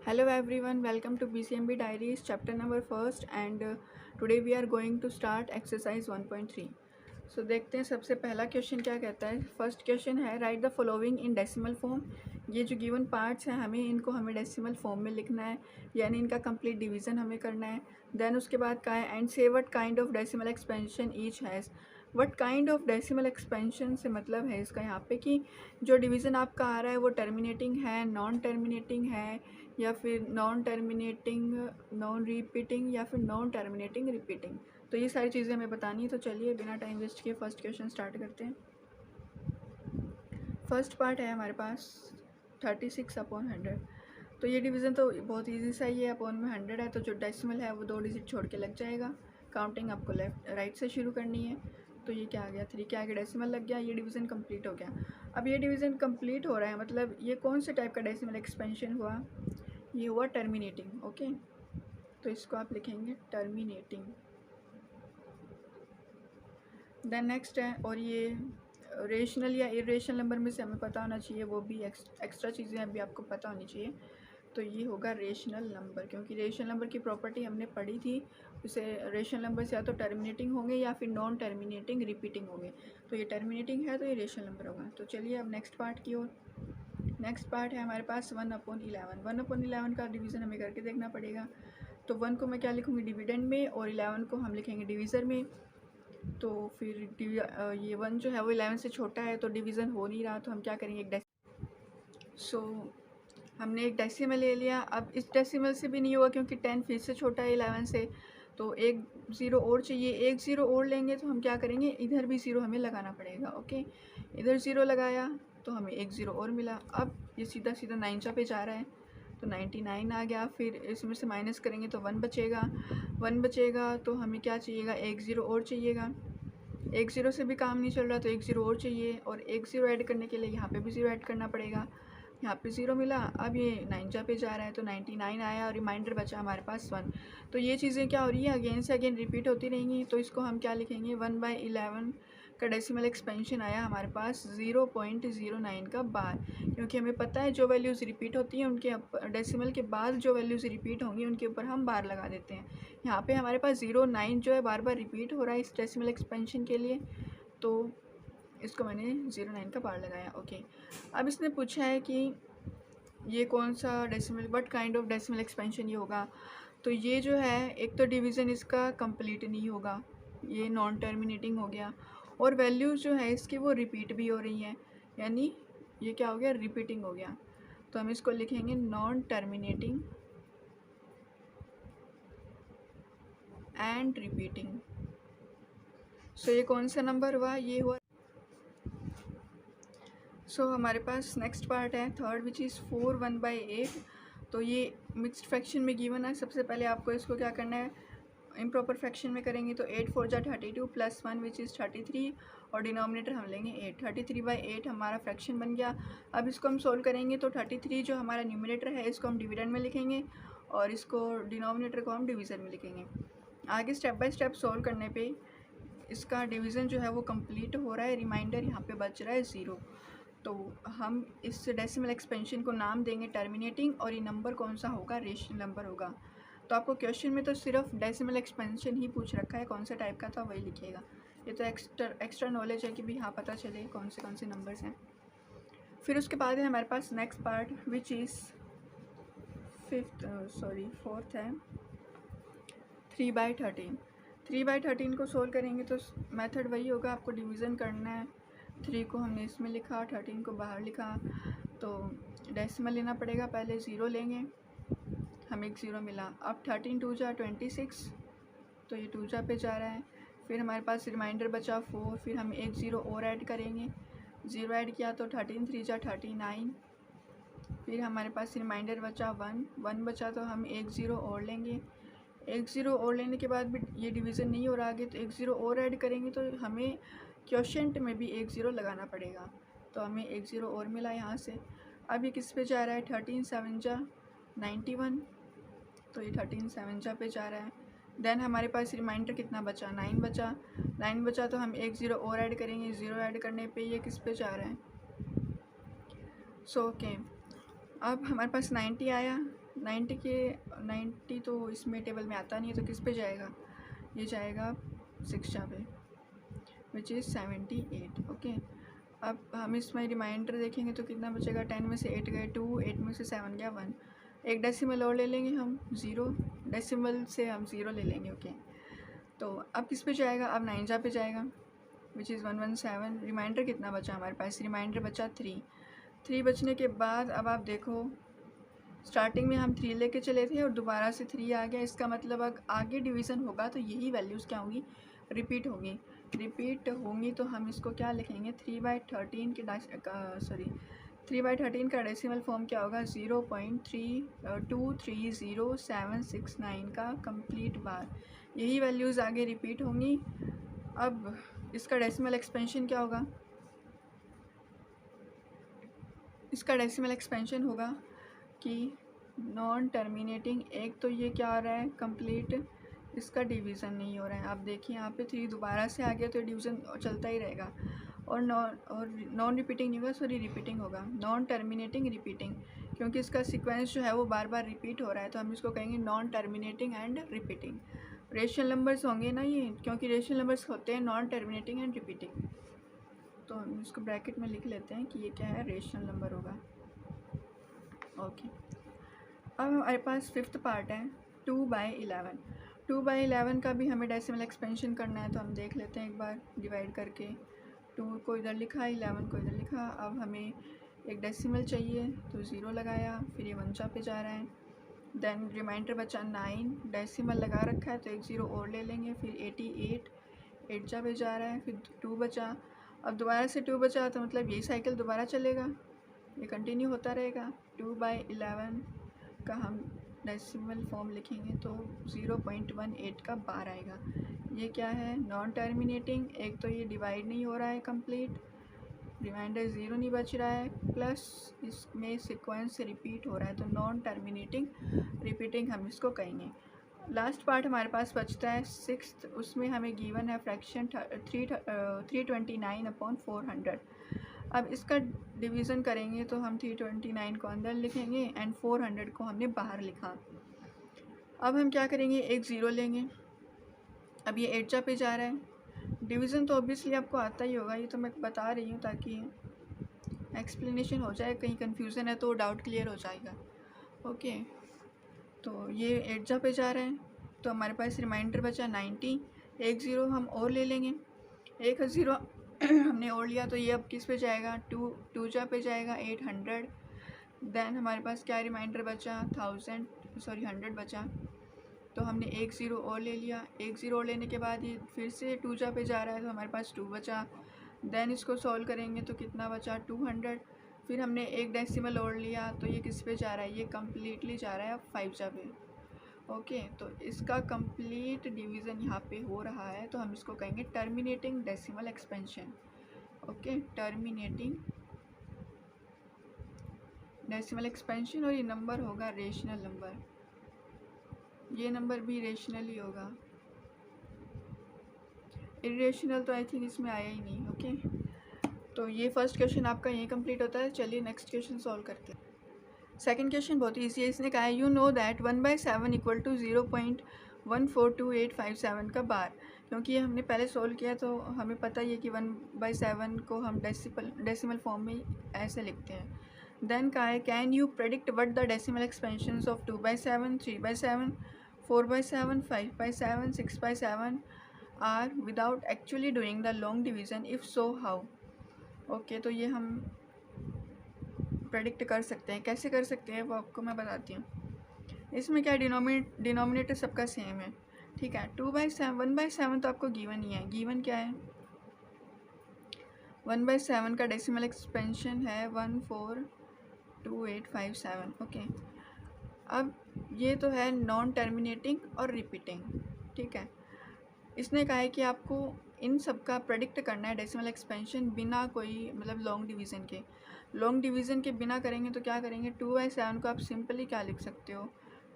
Hello everyone, welcome to BCMB Diaries chapter number first and today we are going to start exercise 1.3. So देखते हैं सबसे पहला question क्या कहता है। फर्स्ट क्वेश्चन है right the following in decimal form. ये जो गिवन पार्ट्स हैं हमें डेसिमल फॉर्म में लिखना है, यानी इनका कंप्लीट डिवीज़न हमें करना है। देन उसके बाद क्या है, एंड से what kind of decimal expansion each has. What kind of decimal expansion से मतलब है इसका यहाँ पे कि जो डिवीज़न आपका आ रहा है वो टर्मिनेटिंग है, नॉन टर्मिनेटिंग है, या फिर नॉन टर्मिनेटिंग नॉन रिपीटिंग, या फिर नॉन टर्मिनेटिंग रिपीटिंग। तो ये सारी चीज़ें हमें बतानी है। तो चलिए बिना टाइम वेस्ट किए फर्स्ट क्वेश्चन स्टार्ट करते हैं। फर्स्ट पार्ट है हमारे पास 36/100। तो ये डिवीज़न तो बहुत इजी सा ही है, अपॉन में 100 है तो जो डेसिमल है वो 2 डिजिट छोड़ के लग जाएगा। काउंटिंग आपको लेफ्ट राइट से शुरू करनी है। तो ये क्या आ गया, 3 के आगे डेसिमल लग गया, ये डिवीज़न कंप्लीट हो गया। अब ये डिवीज़न कंप्लीट हो रहा है मतलब ये कौन से टाइप का डेसिमल एक्सपेंशन हुआ, ये हुआ टर्मिनेटिंग। ओके, तो इसको आप लिखेंगे टर्मिनेटिंग। देन नेक्स्ट है, और ये रेशनल या इरेशनल नंबर में से हमें पता होना चाहिए, वो भी एक्स्ट्रा चीज़ें अभी आपको पता होनी चाहिए। तो ये होगा रेशनल नंबर, क्योंकि रेशनल नंबर की प्रॉपर्टी हमने पढ़ी थी। उसे रेशनल नंबर से या तो टर्मिनेटिंग होंगे या फिर नॉन टर्मिनेटिंग रिपीटिंग होंगे। तो ये टर्मिनेटिंग है तो ये रेशनल नंबर होगा। तो चलिए अब नेक्स्ट पार्ट की ओर। नेक्स्ट पार्ट है हमारे पास 1/11। 1/11 का डिवीज़न हमें करके देखना पड़ेगा। तो 1 को मैं क्या लिखूँगी, डिविडेंड में, और 11 को हम लिखेंगे डिवीज़र में। तो फिर ये 1 जो है वो 11 से छोटा है तो डिवीज़न हो नहीं रहा, तो हम क्या करेंगे, एक हमने एक डेसिमल ले लिया। अब इस डेसिमल से भी नहीं होगा क्योंकि 10 फिर से छोटा है 11 से, तो एक ज़ीरो और चाहिए। एक ज़ीरो और लेंगे तो हम क्या करेंगे, इधर भी ज़ीरो हमें लगाना पड़ेगा। ओके, इधर ज़ीरो लगाया तो हमें एक ज़ीरो और मिला। अब ये सीधा सीधा 9 पे जा रहा है तो 99 आ गया। फिर इसमें से माइनस करेंगे तो 1 बचेगा। 1 बचेगा तो हमें क्या चाहिएगा, एक ज़ीरो और चाहिएगा। एक ज़ीरो से भी काम नहीं चल रहा तो एक ज़ीरो और चाहिए, और एक ज़ीरो ऐड करने के लिए यहाँ पे भी ज़ीरो ऐड करना पड़ेगा। यहाँ पे ज़ीरो मिला, अब ये 9 पे जा रहा है तो 99 आया, और रिमाइंडर बचा हमारे पास 1। तो ये चीज़ें क्या हो रही है, अगेन से अगेन रिपीट होती रहेंगी। तो इसको हम क्या लिखेंगे, 1/11 का डेसिमल एक्सपेंशन आया हमारे पास 0.09 का बार, क्योंकि हमें पता है जो वैल्यूज़ रिपीट होती हैं उनके डेसिमल के बाद जो वैल्यूज़ रिपीट होंगी उनके ऊपर हम बार लगा देते हैं। यहाँ पे हमारे पास 09 जो है बार बार रिपीट हो रहा है इस डेसिमल एक्सपेंशन के लिए, तो इसको मैंने 09 का बार लगाया। ओके, अब इसने पूछा है कि ये कौन सा decimal, what kind of decimal expansion ये होगा। तो ये जो है, एक तो डिवीज़न इसका कंप्लीट नहीं होगा, ये नॉन टर्मिनेटिंग हो गया, और वैल्यूज़ जो है इसकी वो रिपीट भी हो रही हैं, यानी ये क्या हो गया, रिपीटिंग हो गया। तो हम इसको लिखेंगे नॉन टर्मिनेटिंग एंड रिपीटिंग। सो ये कौन सा नंबर हुआ, ये हुआ। सो हमारे पास नेक्स्ट पार्ट है थर्ड, विच इज़ 4 1/8। तो ये मिक्स्ड फ्रैक्शन में गिवन है। सबसे पहले आपको इसको क्या करना है, इम्प्रॉपर फ्रैक्शन में करेंगे तो 8 4 जा 32 प्लस 1 विच इज़ 33, और डिनोमिनेटर हम लेंगे 8। 33/8 हमारा फ्रैक्शन बन गया। अब इसको हम सोल्व करेंगे तो 33 जो हमारा न्यूमिनेटर है इसको हम डिविडेंड में लिखेंगे, और इसको डिनोमिनेटर को हम डिवीज़न में लिखेंगे। आगे स्टेप बाय स्टेप सोल्व करने पे इसका डिवीज़न जो है वो कंप्लीट हो रहा है, रिमाइंडर यहाँ पे बच रहा है 0। तो हम इस डेसिमल एक्सपेंशन को नाम देंगे टर्मिनेटिंग, और ये नंबर कौन सा होगा, रेशनल नंबर होगा। तो आपको क्वेश्चन में तो सिर्फ डेसिमल एक्सपेंशन ही पूछ रखा है, कौन सा टाइप का था वही लिखिएगा। ये तो एक्स्ट्रा नॉलेज है कि भी हाँ पता चले कौन से नंबर्स हैं। फिर उसके बाद है हमारे पास next part which is fourth है 3/13। 3/13 को सोल्व करेंगे तो मेथड वही होगा, आपको डिवीज़न करना है। 3 को हमने इसमें लिखा, 13 को बाहर लिखा, तो डेसिमल लेना पड़ेगा, पहले ज़ीरो लेंगे, हमें एक ज़ीरो मिला। अब 13 2 जा 26, तो ये 2 जा पे जा रहा है। फिर हमारे पास रिमाइंडर बचा 4, फिर हम एक ज़ीरो और ऐड करेंगे, ज़ीरो ऐड किया तो 13 3 जा 39। फिर हमारे पास रिमाइंडर बचा 1 बचा, तो हम एक ज़ीरो और लेंगे। एक ज़ीरो और लेने के बाद भी ये डिवीज़न नहीं हो रहा आगे, तो एक ज़ीरो और ऐड करेंगे तो हमें क्वोशंट में भी एक ज़ीरो लगाना पड़ेगा, तो हमें एक ज़ीरो और मिला यहाँ से। अब ये किस पे जा रहा है, 13 7 जा 91, तो ये 13 7 जा पे जा रहा है। देन हमारे पास रिमाइंडर कितना बचा, 9 बचा। 9 बचा तो हम एक ज़ीरो और ऐड करेंगे, ज़ीरो ऐड करने पे ये किस पे जा रहा है, सो ओके। अब हमारे पास 90 आया, 90 तो इसमें टेबल में आता नहीं है, तो किस पे जाएगा, ये जाएगा 6 पे, विच इज़ 78। ओके, अब हम इसमें रिमाइंडर देखेंगे तो कितना बचेगा, 10 में से 8 गए 2, 8 में से 7 गया 1, एक डेसिमल और ले लेंगे हम 0, डेसिमल से हम 0 ले लेंगे। ओके, तो अब किस पे जाएगा, अब 9 पे जाएगा, विच इज़ 117। रिमाइंडर कितना बचा हमारे पास, रिमाइंडर बचा 3 बचने के बाद अब आप देखो स्टार्टिंग में हम 3 लेके चले थे और दोबारा से 3 आ गया, इसका मतलब अगर आगे डिवीज़न होगा तो यही वैल्यूज़ क्या होंगी, रिपीट होंगी। तो हम इसको क्या लिखेंगे, 3/13 का डेसिमल फॉर्म क्या होगा, 0.230,769 का कंप्लीट बार, यही वैल्यूज़ आगे रिपीट होंगी। अब इसका डेसिमल एक्सपेंशन क्या होगा, इसका डेसिमल एक्सपेंशन होगा कि नॉन टर्मिनेटिंग, एक तो ये क्या आ रहा है कंप्लीट, इसका डिवीज़न नहीं हो रहा है। आप देखिए यहाँ पे 3 दोबारा से आ गया तो डिवीज़न चलता ही रहेगा, और नॉन रिपीटिंग नहीं होगा, सॉरी रिपीटिंग होगा, नॉन टर्मिनेटिंग रिपीटिंग, क्योंकि इसका सीक्वेंस जो है वो बार बार रिपीट हो रहा है, तो हम इसको कहेंगे non terminating and repeating. Rational numbers होंगे ना ये, क्योंकि रेशनल नंबर्स होते हैं नॉन टर्मिनेटिंग एंड रिपीटिंग, तो हम इसको ब्रैकेट में लिख लेते हैं कि ये क्या है, रेशनल नंबर होगा। ओके, अब हमारे पास 5th पार्ट है 2/11। 2/11 का भी हमें डेसिमल एक्सपेंशन करना है, तो हम देख लेते हैं एक बार डिवाइड करके, 2 को इधर लिखा, 11 को इधर लिखा। अब हमें एक डेसिमल चाहिए तो 0 लगाया, फिर ये 1 पे जा रहा है, देन रिमाइंडर बचा 9, डेसिमल लगा रखा है तो एक 0 और ले लेंगे, फिर 88 8 पे जा रहा है, फिर 2 बचा, अब दोबारा से 2 बचा तो मतलब यही साइकिल दोबारा चलेगा, ये कंटिन्यू होता रहेगा। 2/11 का हम डेसिमल फॉर्म लिखेंगे तो 0.18 का बार आएगा। ये क्या है, नॉन टर्मिनेटिंग, एक तो ये डिवाइड नहीं हो रहा है कंप्लीट, रिमाइंडर 0 नहीं बच रहा है, प्लस इसमें सीक्वेंस से रिपीट हो रहा है, तो नॉन टर्मिनेटिंग रिपीटिंग हम इसको कहेंगे। लास्ट पार्ट हमारे पास बचता है 6th, उसमें हमें गिवन है फ्रैक्शन 329/400। अब इसका डिवीज़न करेंगे तो हम 329 को अंदर लिखेंगे एंड 400 को हमने बाहर लिखा। अब हम क्या करेंगे, एक 0 लेंगे, अब ये 8 पे जा रहा है, डिवीज़न तो ऑब्वियसली आपको आता ही होगा, ये तो मैं बता रही हूँ ताकि एक्सप्लेनेशन हो जाए, कहीं कन्फ्यूज़न है तो डाउट क्लियर हो जाएगा। ओके, तो ये 8 पे जा रहा है, तो हमारे पास रिमाइंडर बचा 90, एक 0 हम और ले लेंगे, एक 0 हमने और लिया तो ये अब किस पे जाएगा, 2 पे जाएगा 800, देन हमारे पास क्या रिमाइंडर बचा 100 बचा, तो हमने एक 0 और ले लिया, एक 0 और लेने के बाद ये फिर से 2 पे जा रहा है तो हमारे पास 2 बचा, देन इसको सॉल्व करेंगे तो कितना बचा 200, फिर हमने एक डेसिमल और लिया तो ये किस पे जा रहा है, ये कम्प्लीटली जा रहा है अब 5 पे। ओके, तो इसका कंप्लीट डिवीज़न यहाँ पे हो रहा है, तो हम इसको कहेंगे terminating decimal expansion. Okay, terminating decimal expansion, और ये नंबर होगा रेशनल नंबर, ये नंबर भी रेशनल ही होगा, इरेशनल तो आई थिंक इसमें आया ही नहीं। ओके, तो ये फर्स्ट क्वेश्चन आपका यही कंप्लीट होता है। चलिए नेक्स्ट क्वेश्चन सॉल्व करते हैं। सेकंड क्वेश्चन बहुत ईजी है, इसने कहा है you know that 1/7 equal to 0.142857 का बार, क्योंकि ये हमने पहले सोल्व किया तो हमें पता ही है कि 1/7 को हम डेसिमल फॉर्म में ऐसे लिखते हैं। देन कहा है can you predict what the decimal expansions of 2/7, 3/7, 4/7, 5/7, 6/7 are without actually doing the long division, if so how. Okay, तो ये हम प्रेडिक्ट कर सकते हैं, कैसे कर सकते हैं वो आपको मैं बताती हूँ। इसमें क्या डिनोमिनेटर सबका सेम है, ठीक है। 1/7 तो आपको गिवन ही है, गिवन क्या है 1/7 का डेसिमल एक्सपेंशन है 142857। ओके, अब ये तो है नॉन टर्मिनेटिंग और रिपीटिंग, ठीक है। इसने कहा है कि आपको इन सब का प्रेडिक्ट करना है डेसिमल एक्सपेंशन बिना कोई मतलब लॉन्ग डिवीज़न के। लॉन्ग डिवीज़न के बिना करेंगे तो क्या करेंगे, 2/7 को आप सिंपली क्या लिख सकते हो,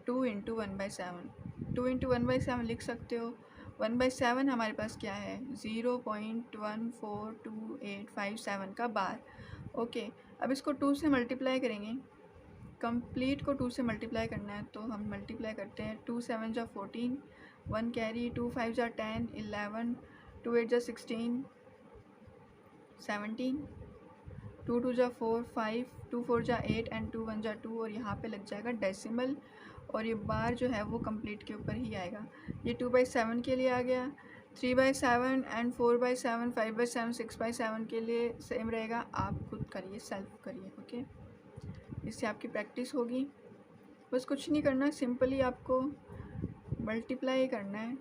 2 × 1/7, 2 × 1/7 लिख सकते हो। 1/7 हमारे पास क्या है 0.142857 का बार। ओके, अब इसको 2 से मल्टीप्लाई करेंगे, कंप्लीट को 2 से मल्टीप्लाई करना है, तो हम मल्टीप्लाई करते हैं। 2 7 जा 14, 1 कैरी, 2 5 जा 10, 11, 2 8 जा 16, 17, 2 2 जा 4, 5, 2 4 जा 8 एंड 2 1 जा 2, और यहाँ पे लग जाएगा डेसिमल, और ये बार जो है वो कंप्लीट के ऊपर ही आएगा। ये 2/7 के लिए आ गया, 3/7 एंड 4/7, 5/7, 6/7 के लिए सेम रहेगा। आप खुद करिए, सेल्फ करिए, ओके। इससे आपकी प्रैक्टिस होगी। बस कुछ नहीं करना, सिंपली आपको मल्टीप्लाई करना है।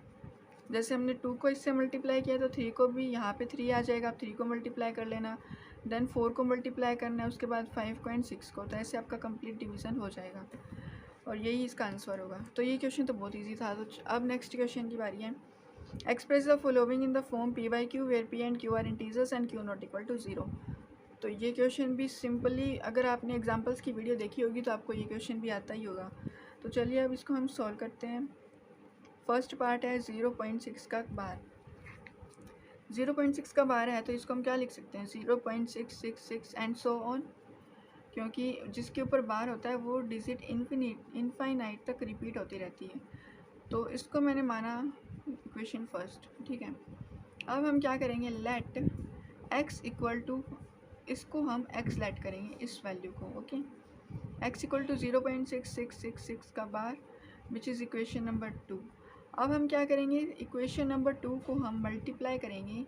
जैसे हमने 2 को इससे मल्टीप्लाई किया तो 3 को भी यहाँ पे 3 आ जाएगा, आप 3 को मल्टीप्लाई कर लेना, देन 4 को मल्टीप्लाई करना है, उसके बाद 5 को एंड 6 को, तो ऐसे आपका कंप्लीट डिवीज़न हो जाएगा और यही इसका आंसर होगा। तो ये क्वेश्चन तो बहुत ईजी था। तो अब नेक्स्ट क्वेश्चन की बारी है। Express the following in the form p/q where p and q are integers and q not equal to 0। तो ये क्वेश्चन भी सिंपली, अगर आपने एग्जांपल्स की वीडियो देखी होगी तो आपको ये क्वेश्चन भी आता ही होगा। तो चलिए अब इसको हम सॉल्व करते हैं। फर्स्ट पार्ट है 0.6 का बार। 0.6 का बार है तो इसको हम क्या लिख सकते हैं, 0.666 एंड सो ऑन, क्योंकि जिसके ऊपर बार होता है वो डिजिट इनफाइनाइट तक रिपीट होती रहती है। तो इसको मैंने माना इक्वेशन फर्स्ट, ठीक है। अब हम क्या करेंगे, लेट x इक्वल टू, इसको हम x लेट करेंगे इस वैल्यू को, ओके। x इक्वल टू 0.6666 का बार विच इज़ इक्वेशन नंबर 2। अब हम क्या करेंगे, इक्वेशन नंबर 2 को हम मल्टीप्लाई करेंगे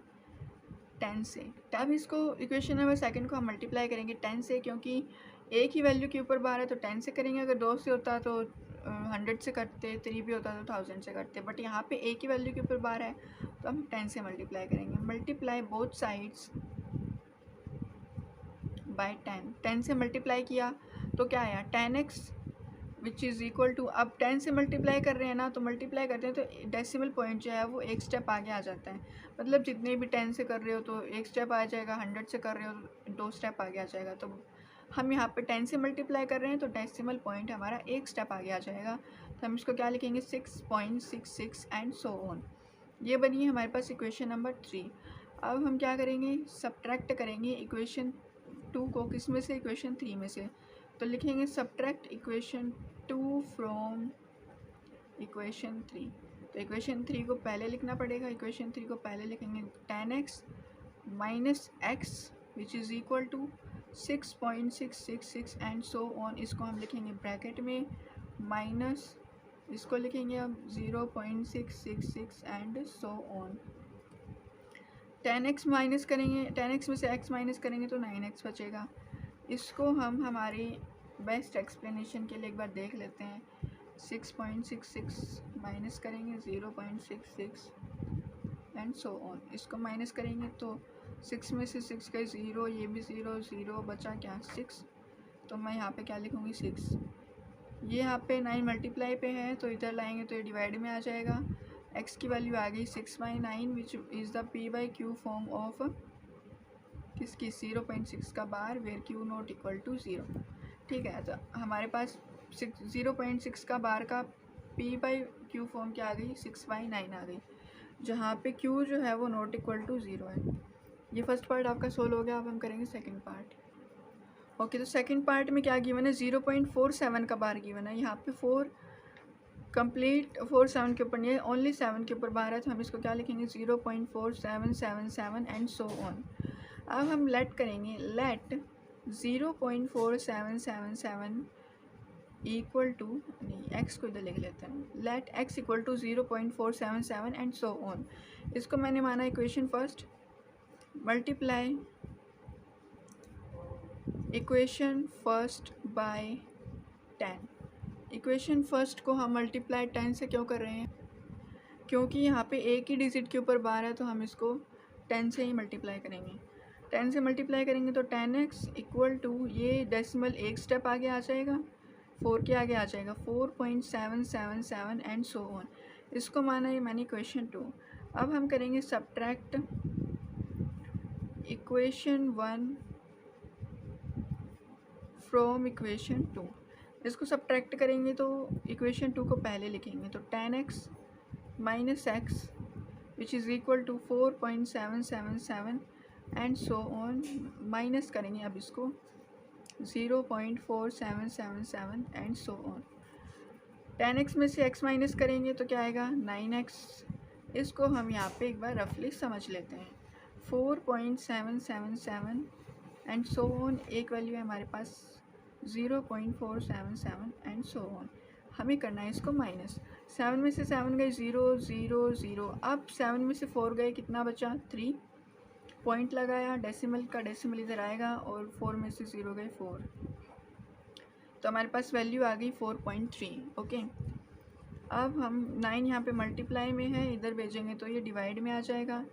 10 से। तब इसको इक्वेशन नंबर सेकंड को हम मल्टीप्लाई करेंगे 10 से, क्योंकि एक ही वैल्यू के ऊपर बार है तो 10 से करेंगे। अगर 2 से होता तो 100 से करते, 3 भी होता तो 1000 से करते, बट यहाँ पे एक ही वैल्यू के ऊपर बार है तो हम 10 से मल्टीप्लाई करेंगे। Multiply both sides by 10। 10 से मल्टीप्लाई किया तो क्या आया, 10x which is equal to, अब 10 से मल्टीप्लाई कर रहे हैं ना, तो मल्टीप्लाई करते हैं तो डेसिमल पॉइंट जो है वो एक स्टेप आगे आ जाता है। मतलब जितने भी 10 से कर रहे हो तो एक स्टेप आ जाएगा, 100 से कर रहे हो तो 2 स्टेप आगे आ जाएगा। तो हम यहाँ पे 10 से मल्टीप्लाई कर रहे हैं तो डेसिमल पॉइंट हमारा एक स्टेप आगे आ जाएगा। तो हम इसको क्या लिखेंगे, 6.66 एंड सो ऑन। ये बनी है हमारे पास इक्वेशन नंबर 3। अब हम क्या करेंगे, सब्ट्रैक्ट करेंगे इक्वेशन 2 को, किस में से, इक्वेशन 3 में से। तो लिखेंगे सब्ट्रैक्ट इक्वेशन 2 फ्रॉम इक्वेशन 3। तो इक्वेशन 3 को पहले लिखना पड़ेगा। इक्वेशन 3 को पहले लिखेंगे 10x minus x which is equal to 6.666 and so on. इसको हम लिखेंगे ब्रैकेट में माइनस, इसको लिखेंगे अब 0.666 and so on. 10x minus करेंगे, 10x में से x माइनस करेंगे तो 9x बचेगा। इसको हम हमारी बेस्ट एक्सप्लेनेशन के लिए एक बार देख लेते हैं। 6.66 माइनस करेंगे 0.66 एंड सो ऑन। इसको माइनस करेंगे तो 6 में से 6 का 0, ये भी 0, 0 बचा क्या, 6। तो मैं यहाँ पे क्या लिखूँगी, 6। ये यहाँ पे 9 मल्टीप्लाई पे है तो इधर लाएंगे तो ये डिवाइड में आ जाएगा। x की वैल्यू आ गई 6/9 which is the p/q form of किसकी, 0.6 का bar where q not equal to 0। ठीक है, तो हमारे पास 0.6 का बार का p/q फॉर्म क्या आ गई, 6/9 आ गई, जहाँ पे q जो है वो नॉट इक्वल टू 0 है। ये फर्स्ट पार्ट आपका सोल्व हो गया। अब हम करेंगे सेकंड पार्ट। ओके, तो सेकंड पार्ट में क्या गिवन है, 0.47 का बार गिवन है। यहाँ पे 4 कंप्लीट 4 7 के ऊपर नहीं है, ओनली 7 के ऊपर बार है, तो हम इसको क्या लिखेंगे, 0.4777 एंड सो ऑन। अब हम लेट करेंगे, लेट 0.4777 इक्वल टू, नहीं x को इधर लिख लेते हैं, let x equal to 0.477 and so on. इसको मैंने माना equation first, multiply equation first by 10। Equation first को हम मल्टीप्लाई 10 से क्यों कर रहे हैं, क्योंकि यहाँ पे एक ही डिजिट के ऊपर बार है तो हम इसको 10 से ही मल्टीप्लाई करेंगे। 10 से मल्टीप्लाई करेंगे तो 10x इक्वल टू, ये डेसिमल एक स्टेप आगे आ जाएगा, 4 के आगे आ जाएगा, 4.777 एंड सो ऑन। इसको माना ये मैंने इक्वेशन 2। अब हम करेंगे सब्ट्रैक्ट इक्वेशन 1 फ्रॉम इक्वेशन 2। इसको सब्ट्रैक्ट करेंगे तो इक्वेशन 2 को पहले लिखेंगे, तो 10x minus x which is equal to 4.777 and so on. Minus करेंगे अब इसको 0.4777 एंड सो ऑन। 10x में से x माइनस करेंगे तो क्या आएगा 9x। इसको हम यहाँ पे एक बार रफली समझ लेते हैं। 4.777 एंड सो ऑन, एक वैल्यू है हमारे पास 0.477 एंड सो ऑन। हमें करना है इसको माइनस। 7 में से 7 गए 0 0 0। अब 7 में से 4 गए, कितना बचा 3। पॉइंट लगाया, डेसिमल का डेसिमल इधर आएगा और 4 में से 0 गए 4, तो हमारे पास वैल्यू आ गई 4.3। ओके, अब हम 9 यहाँ पे मल्टीप्लाई में है, इधर भेजेंगे तो ये डिवाइड में आ जाएगा।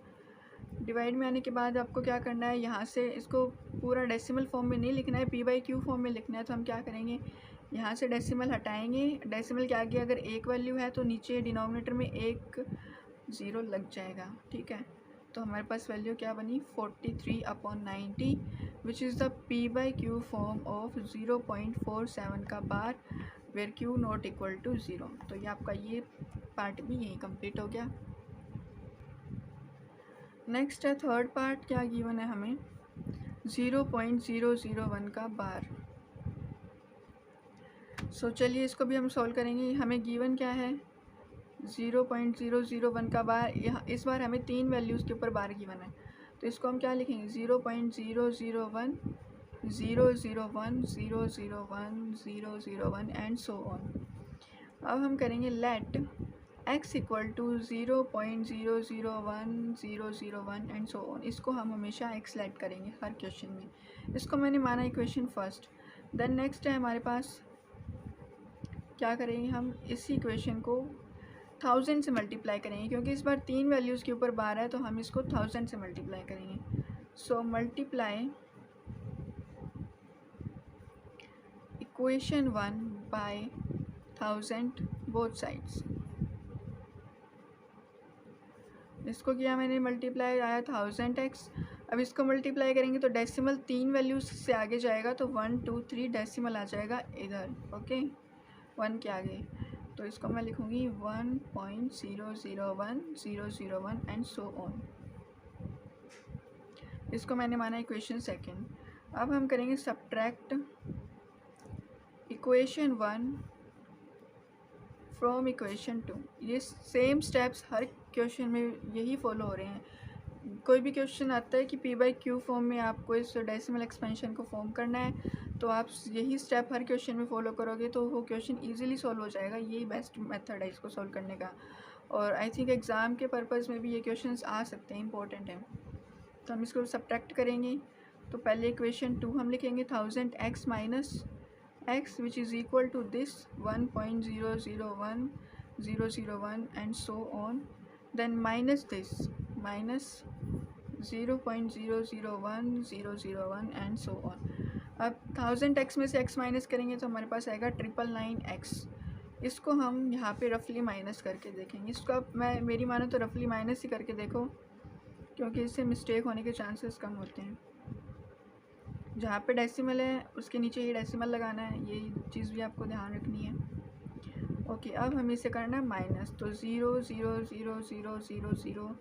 डिवाइड में आने के बाद आपको क्या करना है, यहाँ से इसको पूरा डेसिमल फॉर्म में नहीं लिखना है, p/q फॉर्म में लिखना है। तो हम क्या करेंगे, यहाँ से डेसिमल हटाएंगे। डेसिमल के आगे अगर एक वैल्यू है तो नीचे डिनोमिनेटर में एक ज़ीरो लग जाएगा। ठीक है, तो हमारे पास वैल्यू क्या बनी 43/90 which is the p/q form of 0.47 का bar where q not equal to 0। तो ये आपका ये पार्ट भी यहीं कंप्लीट हो गया। नेक्स्ट है थर्ड पार्ट, क्या गिवन है हमें 0.001 का बार। सो चलिए इसको भी हम सॉल्व करेंगे। हमें गिवन क्या है 0.001 का बार। यहाँ इस बार हमें 3 वैल्यूज़ के ऊपर बार गिवन है, तो इसको हम क्या लिखेंगे 0.001 001 001 001 एंड सो ऑन। अब हम करेंगे let x equal to 0.001 001 and so on. इसको हम हमेशा x लेट करेंगे हर क्वेश्चन में। इसको मैंने माना इक्वेशन फर्स्ट। देन नेक्स्ट है हमारे पास, क्या करेंगे हम इसी इक्वेशन को 1000 से मल्टीप्लाई करेंगे, क्योंकि इस बार 3 वैल्यूज़ के ऊपर बार है तो हम इसको 1000 से मल्टीप्लाई करेंगे। So multiply equation 1 by 1000 both sides. इसको किया मैंने मल्टीप्लाई, आया 1000x। अब इसको मल्टीप्लाई करेंगे तो डेसिमल 3 वैल्यूज से आगे जाएगा तो 1 2 3 डेसिमल आ जाएगा इधर। ओके, 1 के आगे, तो इसको मैं लिखूँगी 1.001 001 एंड सो ऑन। इसको मैंने माना इक्वेशन सेकेंड। अब हम करेंगे सब्ट्रैक्ट इक्वेशन 1 फ्रॉम इक्वेशन 2। ये सेम स्टेप्स हर क्वेश्चन में यही फॉलो हो रहे हैं। कोई भी क्वेश्चन आता है कि p/q फॉर्म में आपको इस डेसिमल एक्सपेंशन को फॉर्म करना है, तो आप यही स्टेप हर क्वेश्चन में फॉलो करोगे तो वो क्वेश्चन इजीली सॉल्व हो जाएगा। यही बेस्ट मेथड है इसको सॉल्व करने का, और आई थिंक एग्ज़ाम के पर्पज़ में भी ये क्वेश्चंस आ सकते हैं, इंपॉर्टेंट हैं। तो हम इसको सब्ट्रैक्ट करेंगे। तो पहले इक्वेशन 2 हम लिखेंगे 1000x minus x which is equal to this 1.001 001 and so on, then minus this minus 0.001 001 and so on। अब 1000x में से x माइनस करेंगे तो हमारे पास आएगा 999x। इसको हम यहाँ पे रफली माइनस करके देखेंगे। इसको अब मेरी मानो तो रफली माइनस ही करके देखो, क्योंकि इससे मिस्टेक होने के चांसेस कम होते हैं। जहाँ पे डेसिमल है उसके नीचे ही डेसिमल लगाना है, ये चीज़ भी आपको ध्यान रखनी है। ओके, अब हमें इसे करना है माइनस, तो 0 0 0 0 0 0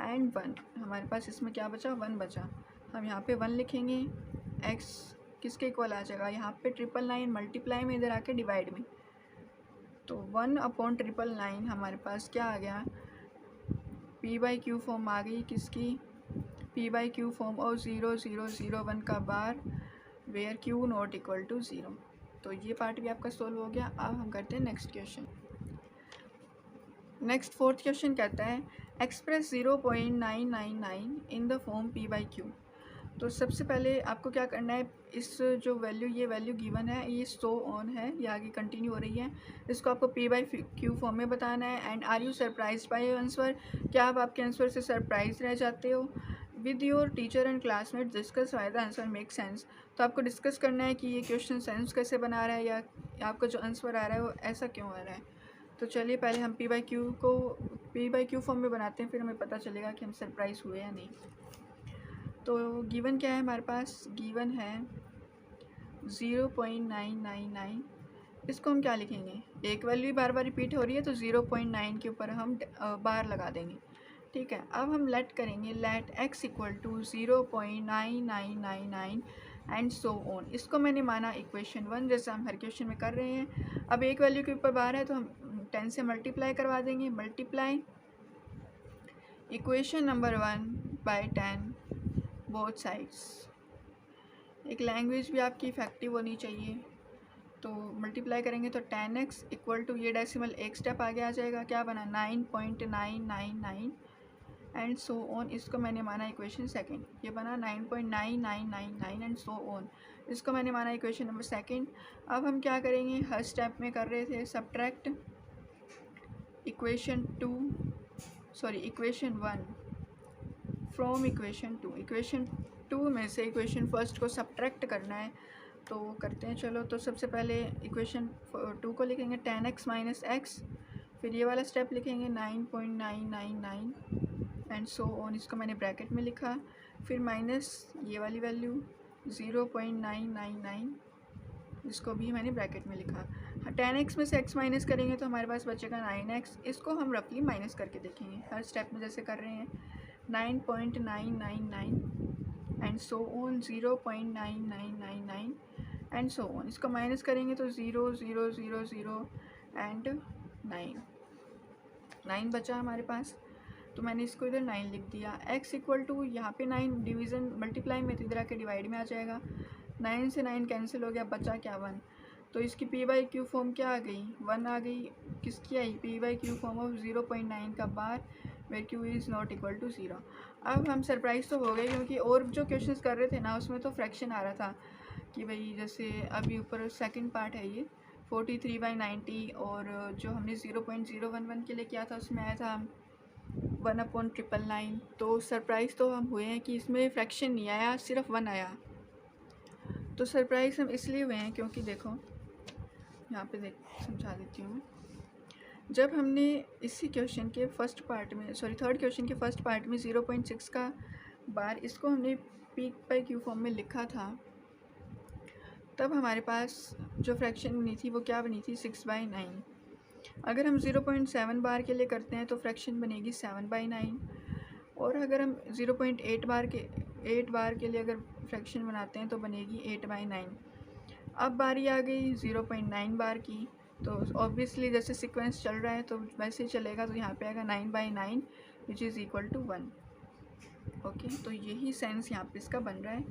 एंड 1। हमारे पास इसमें क्या बचा 1 बचा। हम यहाँ पे 1 लिखेंगे, x किसके इक्वल आ जाएगा यहाँ पे 999 मल्टीप्लाई में, इधर आके डिवाइड में, तो 1/999 हमारे पास क्या आ गया p/q फॉर्म आ गई किसकी p/q फॉर्म और 0001 का bar where q not equal to 0। तो ये पार्ट भी आपका सोल्व हो गया। अब हम करते हैं next question. Next fourth question कहता है express 0.999 in the form p/q। तो सबसे पहले आपको क्या करना है, इस जो वैल्यू ये वैल्यू गिवन है ये सो ऑन है, ये आगे कंटिन्यू हो रही है, इसको आपको p/q फॉर्म में बताना है। And are you surprise by your answer, क्या आप आपके आंसर से सरप्राइज रह जाते हो। With your teacher and classmate discuss why the answer make sense. तो आपको डिस्कस करना है कि ये क्वेश्चन सेंस कैसे बना रहा है, या आपका जो आंसर आ रहा है वो ऐसा क्यों आ रहा है। तो चलिए पहले हम p/q फॉर्म में बनाते हैं, फिर हमें पता चलेगा कि हम सरप्राइज हुए या नहीं। तो गिवन क्या है हमारे पास, गिवन है 0.999। इसको हम क्या लिखेंगे, एक वैल्यू बार बार रिपीट हो रही है तो 0.9 के ऊपर हम बार लगा देंगे। ठीक है, अब हम लेट करेंगे, let x equal to 0.9999 and so on. इसको मैंने माना इक्वेशन 1, जैसा हम हर क्वेश्चन में कर रहे हैं। अब एक वैल्यू के ऊपर बार है तो हम 10 से मल्टीप्लाई करवा देंगे। Multiply equation number 1 by 10 both sides. एक लैंग्वेज भी आपकी इफेक्टिव होनी चाहिए। तो मल्टीप्लाई करेंगे तो 10x इक्वल टू, ये डेसिमल एक स्टेप आगे आ जाएगा, क्या बना 9.999 एंड सो ऑन। इसको मैंने माना इक्वेशन सेकंड, ये बना 9.9999 एंड सो ऑन। इसको मैंने माना इक्वेशन नंबर सेकंड। अब हम क्या करेंगे, हर स्टेप में कर रहे थे subtract equation 1 from equation 2। Equation 2 में से इक्वेशन फर्स्ट को सब्ट्रैक्ट करना है, तो करते हैं चलो। तो सबसे पहले इक्वेशन 2 को लिखेंगे 10x माइनस एक्स, फिर ये वाला स्टेप लिखेंगे 9.999 एंड सो ऑन। इसको मैंने ब्रैकेट में लिखा, फिर माइनस ये वाली वैल्यू 0.999, इसको भी मैंने ब्रैकेट में लिखा। 10x में से x माइनस करेंगे तो हमारे पास बचेगा 9x। इसको हम रफली माइनस करके देखेंगे हर स्टेप में जैसे कर रहे हैं। 9.999 and so on, 0.9999 and so on. इसको माइनस करेंगे तो 0 0 0 0 एंड 9 बचा हमारे पास, तो मैंने इसको इधर 9 लिख दिया। x इक्वल टू यहाँ पे 9 डिवीज़न मल्टीप्लाई में तो इधर आके डिवाइड में आ जाएगा। 9 से 9 कैंसिल हो गया, बचा क्या 1। तो इसकी p बाई क्यू फॉर्म क्या आ गई 1 आ गई। किसकी आई p by q form of 0.9 का bar where q is not equal to 0। अब हम सरप्राइज़ तो हो गए क्योंकि और जो क्वेश्चंस कर रहे थे ना उसमें तो फ्रैक्शन आ रहा था कि भाई जैसे अभी ऊपर सेकंड पार्ट है ये 43/90, और जो हमने 0.011 के लिए किया था उसमें आया था 1/999। तो सरप्राइज़ तो हम हुए हैं कि इसमें फ्रैक्शन नहीं आया, सिर्फ 1 आया। तो सरप्राइज़ हम इसलिए हुए हैं क्योंकि देखो यहाँ पे देख समझा देती हूँ। जब हमने इसी क्वेश्चन के फर्स्ट पार्ट में थर्ड क्वेश्चन के फर्स्ट पार्ट में 0.6 का बार इसको हमने p बाई क्यू फॉर्म में लिखा था, तब हमारे पास जो फ्रैक्शन बनी थी वो क्या बनी थी 6/9। अगर हम 0.7 बार के लिए करते हैं तो फ्रैक्शन बनेगी 7/9, और अगर हम 0.8 बार के लिए अगर फ्रैक्शन बनाते हैं तो बनेगी 8/9। अब बारी आ गई 0.9 बार की, तो ऑब्वियसली जैसे सीक्वेंस चल रहा है तो वैसे ही चलेगा, तो यहाँ पे आएगा 9/9 which is equal to 1। Okay, तो यही सेंस यहाँ पे इसका बन रहा है।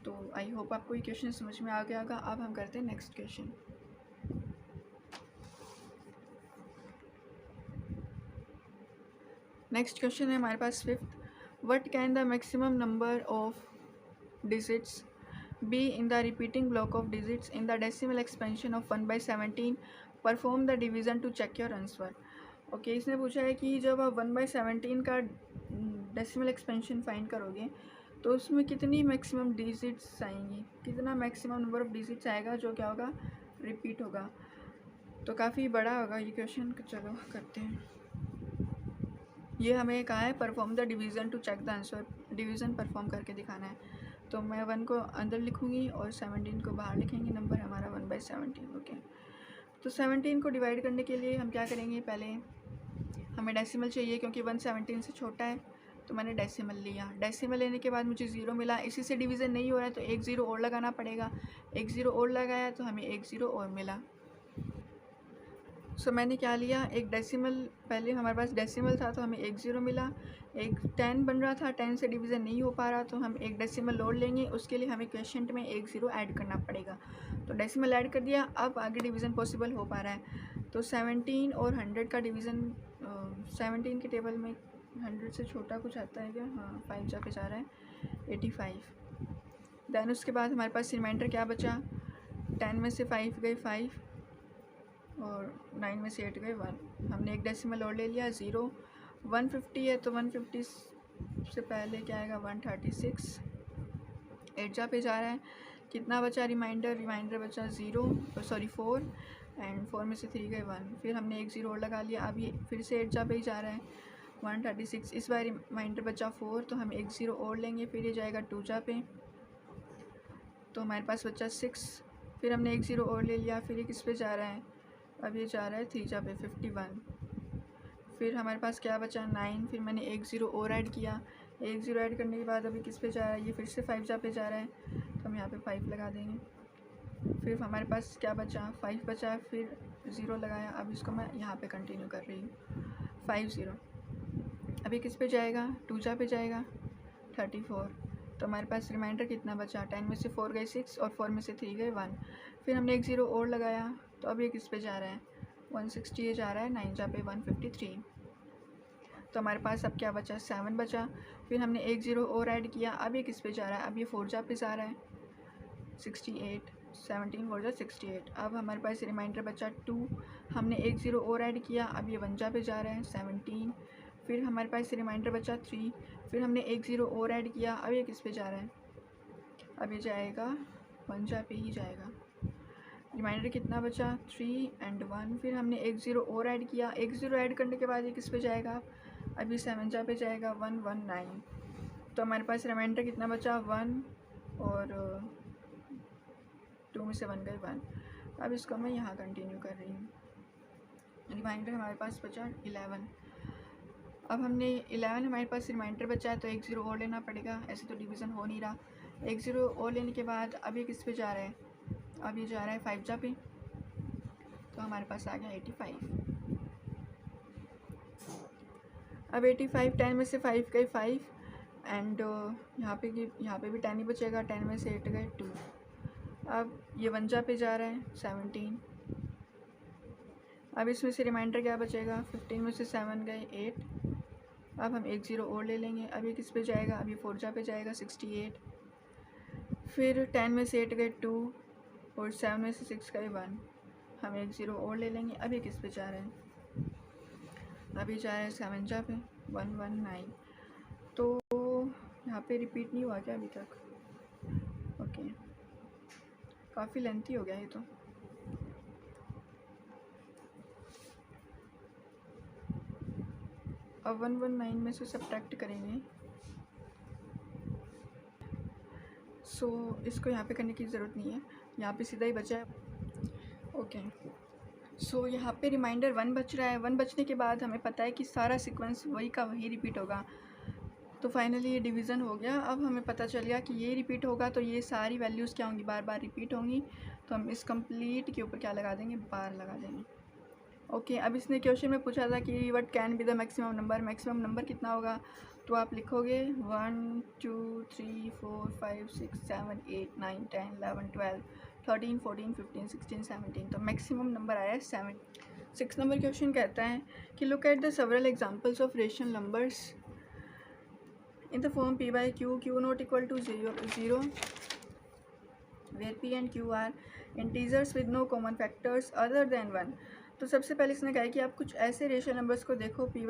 तो आई होप आपको ये क्वेश्चन समझ में आ गया होगा। अब हम करते हैं नेक्स्ट क्वेश्चन। नेक्स्ट क्वेश्चन है हमारे पास 5th। What can the maximum number of digits be in the repeating block of digits in the decimal expansion of 1/17। Perform the division to check your answer. Okay, इसने पूछा है कि जब आप 1/17 का डेसिमल एक्सपेंशन फाइंड करोगे तो उसमें कितनी मैक्सिमम डिजिट्स आएंगी, कितना मैक्सिमम नंबर ऑफ डिजिट्स आएगा जो क्या होगा रिपीट होगा। तो काफ़ी बड़ा होगा ये क्वेश्चन, चलो करते हैं। ये हमें कहा है perform the division to check the answer, division perform करके दिखाना है। तो मैं 1 को अंदर लिखूँगी और 17 को बाहर लिखेंगे। नंबर हमारा 1/17। ओके, तो 17 को डिवाइड करने के लिए हम क्या करेंगे, पहले हमें डेसिमल चाहिए क्योंकि 1 17 से छोटा है, तो मैंने डेसिमल लिया। डेसिमल लेने के बाद मुझे 0 मिला, इसी से डिवीज़न नहीं हो रहा है तो एक 0 और लगाना पड़ेगा। एक 0 और लगाया तो हमें एक 0 और मिला। सो मैंने क्या लिया, एक डेसिमल, पहले हमारे पास डेसिमल था तो हमें एक 0 मिला। एक 10 बन रहा था, 10 से डिवीज़न नहीं हो पा रहा तो हम एक डेसिमल और लेंगे, उसके लिए हमें क्वेश्चन में एक 0 ऐड करना पड़ेगा। तो डेसिमल ऐड कर दिया, अब आगे डिवीज़न पॉसिबल हो पा रहा है। तो 17 और 100 का डिवीज़न, 17 के टेबल में 100 से छोटा कुछ आता है क्या, हाँ 5 जाके जा रहा है 85। दैन उसके बाद हमारे पास रिमाइंडर क्या बचा, 10 में से 5 गए 5 और 9 में से 8 गए 1। हमने एक डेसिमल और ले लिया 0। 150 है तो 150 से पहले क्या आएगा 136। 8 जा पे जा रहा है, कितना बचा रिमाइंडर बचा 4 एंड 4 में से 3 गए 1। फिर हमने एक 0 और लगा लिया, अब ये फिर से 8 जा पे ही जा रहा है 136। इस बार रिमाइंडर बचा 4 तो हम एक 0 और लेंगे, फिर ये जाएगा 2 जा पे, तो हमारे पास बचा 6। फिर हमने एक 0 और ले लिया, फिर ये किस पे जा रहा है, अब ये जा रहा है 3 जा पे 51। फिर हमारे पास क्या बचा 9, फिर मैंने एक 0 और ऐड किया। एक 0 ऐड करने के बाद अभी किस पे जा रहा है, ये फिर से 5 जा पे जा रहा है, तो हम यहाँ पे 5 लगा देंगे। फिर हमारे पास क्या बचा, 5 बचा, फिर 0 लगाया। अब इसको मैं यहाँ पे कंटिन्यू कर रही हूँ 5 0। अभी किस पे जाएगा, 2 जा पे जाएगा 34। तो हमारे पास रिमाइंडर कितना बचा, 10 में से 4 गए 6 और 4 में से 3 गए 1। फिर हमने एक 0 और लगाया, तो अब ये किस पे जा रहा है, 160 ये जा रहा है, 9 जा पे 153। तो हमारे पास अब क्या बचा, 7 बचा। फिर हमने एक 0 और ऐड किया, अब ये किस पे जा रहा है, अब ये 4 जा पे जा रहा है 68, 17 4 जा 68। अब हमारे पास रिमाइंडर बचा 2, हमने एक 0 और ऐड किया, अब ये 1 जा पे जा रहा है 17। फिर हमारे पास रिमाइंडर बचा 3, फिर हमने एक 0 और ऐड किया, अब ये किस पे जा रहा है, अब ये जाएगा 1 जा पे ही जाएगा। रिमाइंडर कितना बचा, 3 और 1। फिर हमने एक 0 और ऐड किया, एक 0 ऐड करने के बाद ये किस पे जाएगा, अभी 7 जा पे जाएगा 119। तो हमारे पास रिमाइंडर कितना बचा, 1 और 2 में से 1 गए 1। अब इसको मैं यहाँ कंटिन्यू कर रही हूँ। रिमाइंडर हमारे पास बचा 11। अब हमने 11 हमारे पास रिमाइंडर बचा है, तो एक 0 और लेना पड़ेगा, ऐसे तो डिवीज़न हो नहीं रहा। एक 0 और लेने के बाद अब ये किस पे जा रहा है, अब ये जा रहा है 5 जा पे। तो हमारे पास आ गया 85। अब 85, 10 में से 5 गए 5 एंड यहाँ पे भी 10 ही बचेगा, 10 में से 8 गए 2। अब ये 1 जा पे जा रहा है 17। अब इसमें से रिमाइंडर क्या बचेगा, 15 में से 7 गए 8। अब हम एक 0 और ले लेंगे, अब ये किस पे जाएगा, अब ये 4 जा पे जाएगा 68। फिर 10 में से 8 गए 2 और 7 में से 6 गए 1। हम एक 0 और ले लेंगे, अब ये किस पे जा रहे हैं, अभी जा रहे हैं 7 जा पे 119। तो यहाँ पे रिपीट नहीं हुआ क्या अभी तक, ओके, काफ़ी लेंथी हो गया ये तो। अब 119 में से सब्ट्रैक्ट करेंगे, सो इसको यहाँ पे करने की ज़रूरत नहीं है, यहाँ पे सीधा ही बचा है, ओके। सो यहाँ पे रिमाइंडर 1 बच रहा है। 1 बचने के बाद हमें पता है कि सारा सीक्वेंस वही का वही रिपीट होगा, तो फाइनली ये डिवीज़न हो गया। अब हमें पता चल गया कि ये रिपीट होगा, तो ये सारी वैल्यूज़ क्या होंगी, बार बार रिपीट होंगी। तो हम इस कंप्लीट के ऊपर क्या लगा देंगे, बार लगा देंगे, ओके। अब इसने क्वेश्चन में पूछा था कि what can be the maximum number, maximum number कितना होगा, तो आप लिखोगे 1 2 3 4 5 6 7 8 9 10 11 12 13 14 15 16 17। तो मैक्सिमम नंबर आया है 7। 6 नंबर क्वेश्चन कहता है कि look at the several examples of rational numbers in the form p by q, q not equal to 0 where p and q are integers with no common factors other than 1। तो सबसे पहले इसने कहा है कि आप कुछ ऐसे रेशनल नंबर्स को देखो p